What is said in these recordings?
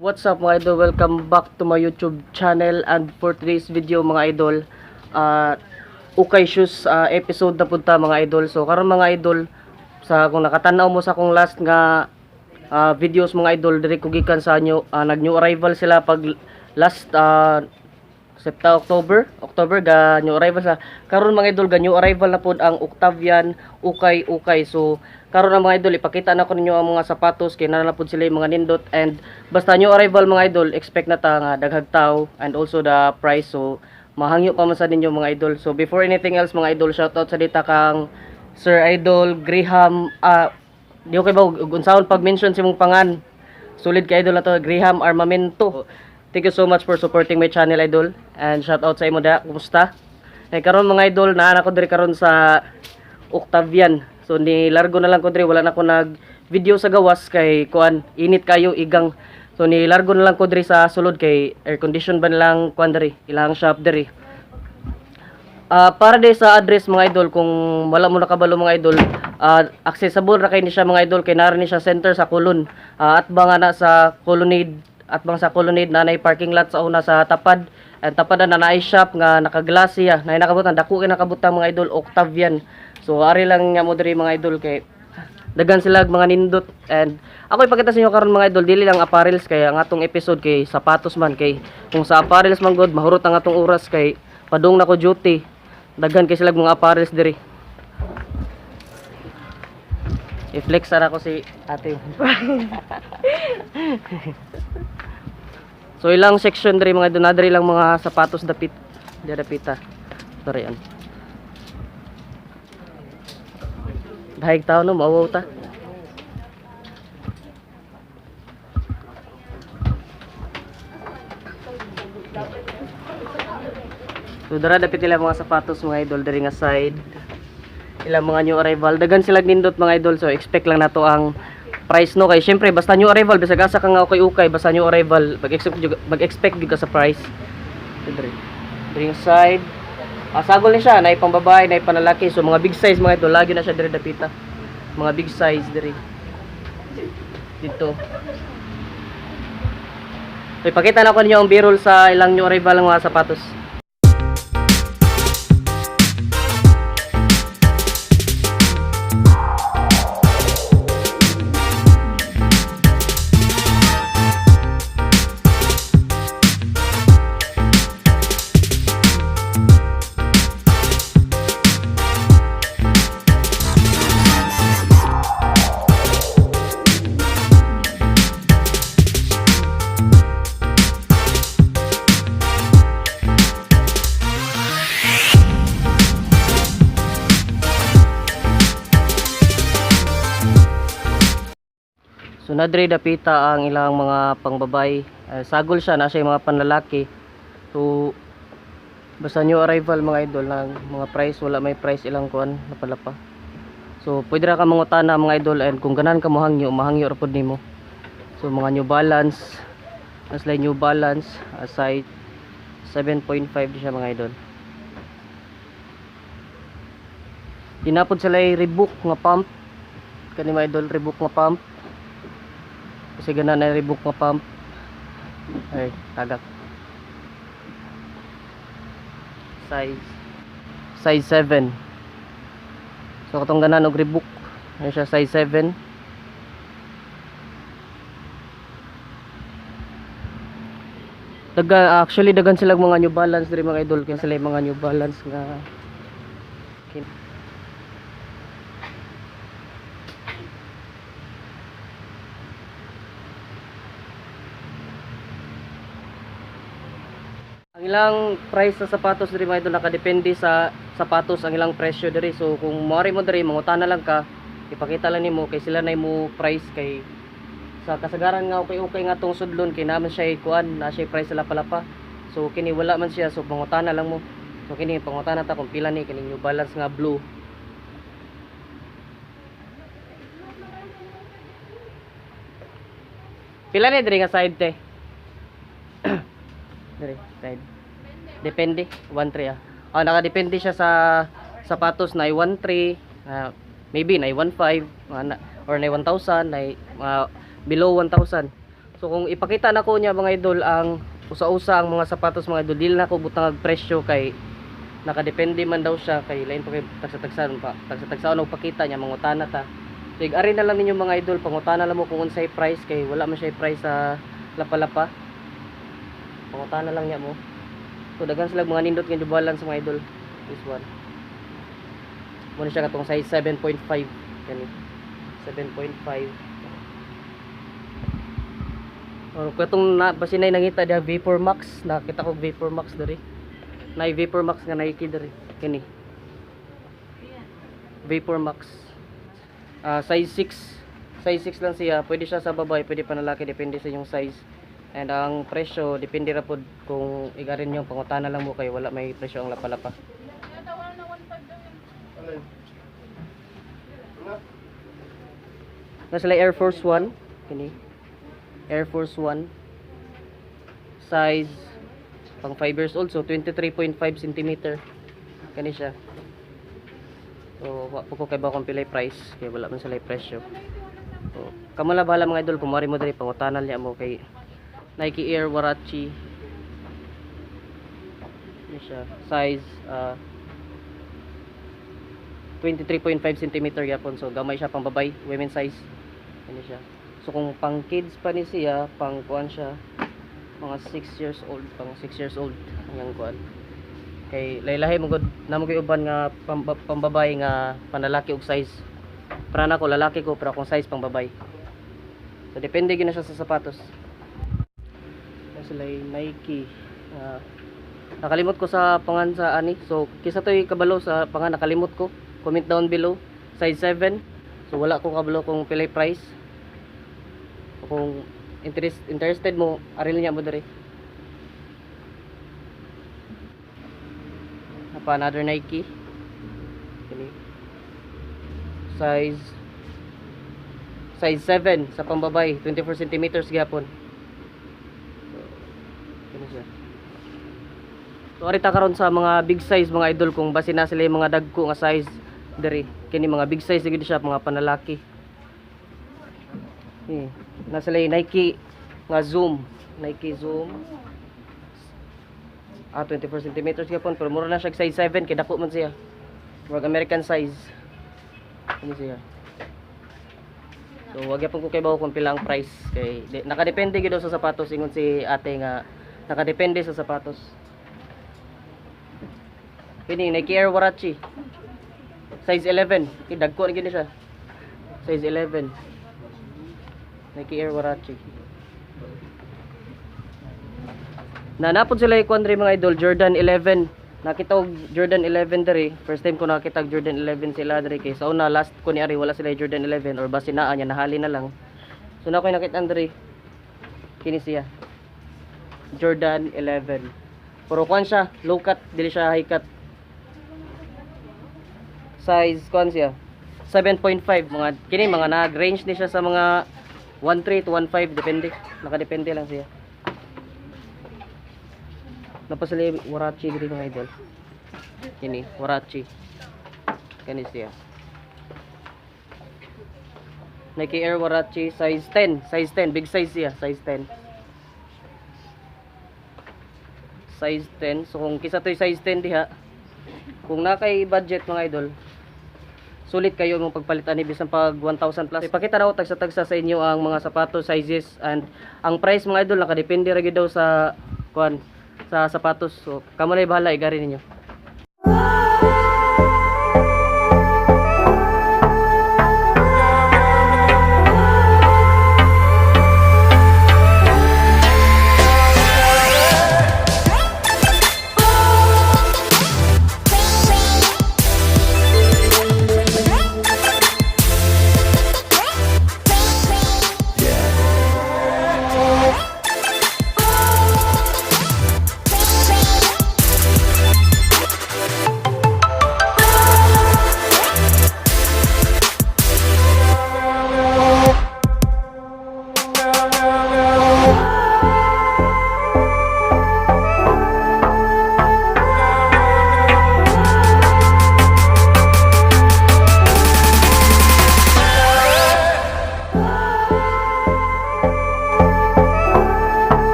What's up mga idol? Welcome back to my YouTube channel, and for today's video mga idol, Ukay Shoes episode na punta mga idol. So karon mga idol, sa kung nakatanaw mo sa akong last nga videos mga idol, diri ko gikan sa nag new arrival sila pag last October ga new arrival sa karon mga idol, ga new arrival na pod ang Octavian Ukay. So karon ang mga idol, ipakita na ko ninyo ang mga sapatos kay na pod sila yung mga nindot, and basta new arrival mga idol, expect na ta nga daghag tao and also the price. So mahangyo pa man sa ninyo mga idol. So before anything else mga idol, shout out sa dita kang Sir Idol Graham, di okay ba unsaon pag mention si mong pangan, solid ka idol na to, Graham Armamento. Thank you so much for supporting my channel idol, and shout out sa imo da. Kumusta? Karon mga idol, naa na ko diri karon sa Octavian. So ni largo na lang ko diri, wala na ko nag video sa gawas kay kuan init kayo igang. So ni largo na lang ko diri sa sulod kay air condition ba lang kuan diri, ilang shop diri. Para di sa address mga idol, kung wala mo nakabalo mga idol, accessible ra kay ni siya mga idol, kay naara ni siya center sa Kulon, at banga na sa Colonnade, at bang sa Colonnade na nay parking lot sa una sa tapad, and tapad na naay shop nga nakaglass siya, nay nakabutan dako kay nakabutang mga idol, Octavian. So ari lang nga mo diri mga idol, kay dagan sila mga nindot. And ako ipakita sa inyo karon mga idol, dili lang apparels, kay ang atong episode kay sapatos man, kay kung sa apparels man god mahurot ang atong oras kay padung na ko duty, daghan kay sila mga apparels diri. I-flex ara ko si ate. So ilang section diri mga idol, na diri lang mga sapatos dapit, dapita. Sorry yan. Dahig tao no, mawaw ta. So dara dapit nila mga sapatos mga idol diri nga side. Ilang mga new arrival, dagan sila nindot mga idol. So expect lang nato ang price no, kay syempre basta new arrival, bisag asa ka nga ukay basta new arrival, mag-expect gyud ka sa price. Diri nga side, sagol ni siya, nay pang babae, nay panlalaki. So mga big size mga idol, lagi na siya diri dapita. Mga big size diri. Dito. So ipakita na ko ninyo ang birol sa ilang new arrival ng mga sapatos. So nadre dapita ang ilang mga pangbabay, sagol siya na siya yung mga panlalaki. So basta new arrival mga idol, ng mga price, wala may price ilang kuan napalapa. So pwede ra ka mangutana mga idol, and kung ganan ka mahangyo ra pud nimo. So mga New Balance, nasla New Balance, size 7.5 siya mga idol. Tinapod sila Reebok nga pump, kani mga idol, Reebok nga pump. Kasi ganan na Reebok nga pump. Ay, tagak. Size 7. So katong ganan og Reebok, ano siya, size 7. Actually dagan sila mga New Balance diri mga idol, kaya sila mga New Balance nga ang ilang price sa sapatos diri mga idol, nakadepende sa sapatos ang ilang presyo diri. So kung mari mo diri, mangutana lang ka, ipakita lang nimo kay sila na mo price, kay sa kasagaran nga okay nga tong sudlon, kay naman siya kuan na siya price sila palapa. So kini wala man siya, so mangutana lang mo. So kini pangutana ta kung pila ni kini New Balance nga blue. Pila ni diri nga side te? Diri side. Depende 1.3 nakadepende siya sa sapatos na 1.3, maybe na 1.5 or na 1,000, na below 1,000. So kung ipakita na ko niya mga idol ang usa-usa ang mga sapatos mga idol, dili na ko butang og presyo kay nakadepende man daw siya kay lain pa kay tagsa-tagsaon pa. Tagsa-tagsaon og pakita niya mangutana ta. So ari na lang ninyo mga idol, pangutana lang mo kung unsay price kay wala man siya price sa lapa-lapa. Pangutana lang niya mo. So daghan sila mga nindot nga dubalan sa mga idol. This one. Muna siya katong size 7.5 kani. 7.5. Or katong basinay nangita diha Vapor Max, nakita ko Vapor Max diri. Nay Vapor Max nga Nike diri. Kani. Vapor Max. Size 6. Size 6 lang siya. Pwede siya sa babae, pwede pa lalaki, depende sa inyong size. And ang presyo depende ra pod kung igarin yung pangutana lang mo kay wala may presyo ang lapa-lapa. Nasa Air Force 1 kini. Air Force 1 size pang 5 years old, so 23.5 cm kani siya. So wa po ko kay ba kung pilay price kay wala man sila presyo. So kamo la bahala mga idol kung mari mo diri pangutanan niya mo kay Nike Air Warachi. Ini siya size 23.5 cm yapon, so gamay siya pang babay, women size. Ini siya. So kung pang kids pa ni siya, pang kuan siya mga 6 years old, pang 6 years old ang kuan. Kay laylahi mo gud namo gyud uban nga pambabae nga panlalaki og size. Para na ko lalaki ko pero kung size pang babae. So depende gyud na siya sa sapatos. Sila Nike. Nakalimot ko sa pangan sa ani. So kisa to'y kabalo sa pangan nakalimot ko. Comment down below. Size 7. So wala ko kabalo kung pilay price. Kung interested mo, aril niya mo diri. Pa another Nike. Size 7 sa pambabay, 24 cm gyapon. So arita karon sa mga big size mga idol kung base na sila yung mga dagko nga size diri. Kini mga big size gid siya mga panlalaki. Na sila yung Nike nga Zoom, Nike Zoom. 24 cm gyapon pero mura na siya size 7 kay dako man siya. Murag American size. Ano siya? So wag gyapon ko kay bawo kung pila ang price kay nakadepende gid sa sapatos ingon si ate nga nakadepende sa sapatos. Kini Nike Air Warachi. Size 11. Kay dagko gid siya. Size 11. Nike Air Warachi. Nanapod sila ikuan diri mga idol Jordan 11. Nakita og Jordan 11 diri. First time ko nakita og Jordan 11 sila diri kay sa una last ko ni ari wala sila Jordan 11 or basi naa nya nahali na lang. So na ko nakita diri. Kini siya. Jordan 11. Pero kuan siya, low cut, dili siya high cut. Size kuan siya 7.5 mga kini mga nag-range ni siya sa mga 13 to 15 depende. Nakadepende lang siya. Napasali Warachi diri mga idol. Kini Warachi. Kani siya. Nike Air Warachi size 10, size 10, big size siya, size 10. Size 10. So kung kisa to'y size 10 diha, kung nakay budget mga idol, sulit kayo mong pagpalitan ni bisan pag 1,000 plus. Ipakita na ko tagsa-tagsa sa inyo ang mga sapatos, sizes, and ang price mga idol nakadepende ra gyud daw sa kuan sa sapatos. So kamo na bahala igari ninyo.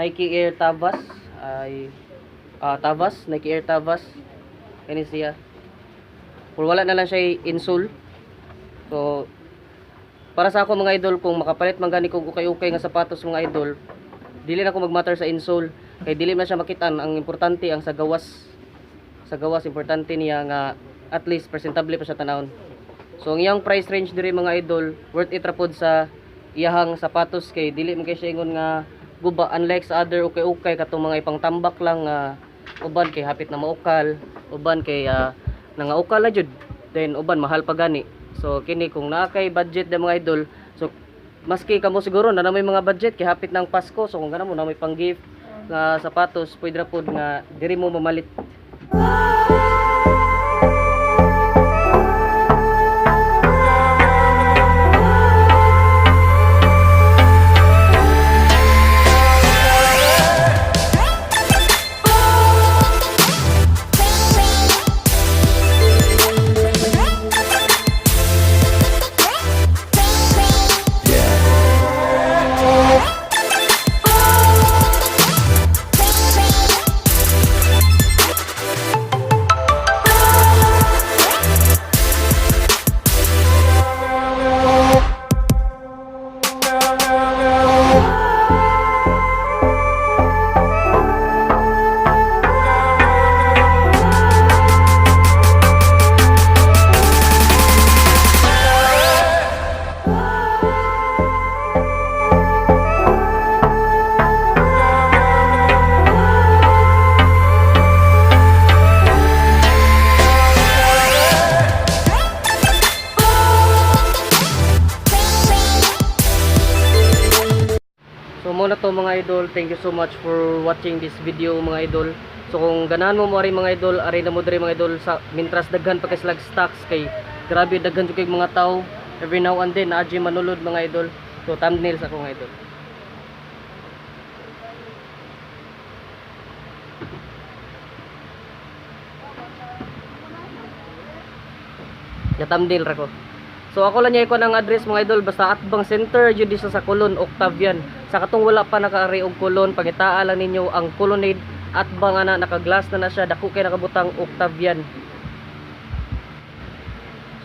Nike Air Tavas ay Tavas, Nike Air Tavas. Kani siya. Kung wala na lang siya insole. So para sa ako mga idol, kung makapalit man gani kog ukay-ukay nga sapatos mga idol, dili na ko magmatter sa insole kay dili man siya makitan. Ang importante ang sa gawas. Sa gawas importante niya nga at least presentable pa siya tanawon. So ang iyang price range diri mga idol, worth it ra pod sa iyahang sapatos kay dili man kay siya ingon nga guba, unlike sa other ukay-ukay katong mga ipang tambak lang uban kay hapit na maukal, uban kay nangaukal na jud, then uban mahal pa gani. So kini kung naa kay budget na mga idol, so maski kamo siguro na may mga budget kay hapit ng Pasko, so kung gana mo na may pang gift nga sapatos, pwede ra pod nga diri mo mamalit. So muna to mga idol, thank you so much for watching this video mga idol. So kung ganahan mo ari mga idol, ari na mo diri mga idol sa mintras daghan pa kay slag stocks kay grabe daghan jud kay mga tao. Every now and then na manulod mga idol. So thumbnail sa ko mga idol. Ya thumbnail ra ko. So ako lang niya ko ng address mga idol, basta Atbang Center jud di sa Colon, Octavian. Sa katong wala pa nakaari og Colon, pangitaa lang ninyo ang Colonnade Atbang ana, naka-glass na siya, dako kay nakabutang Octavian.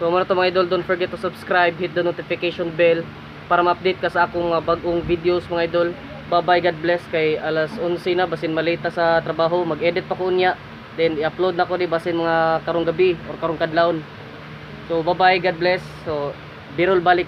So muna to mga idol, don't forget to subscribe, hit the notification bell para ma-update ka sa akong bagong videos mga idol. Bye bye, God bless. Kay alas 11 na, basin malita sa trabaho, mag-edit pa ko niya, then i-upload na ko di basin mga karong gabi or karong kadlawon. So bye bye, God bless. So birol balik.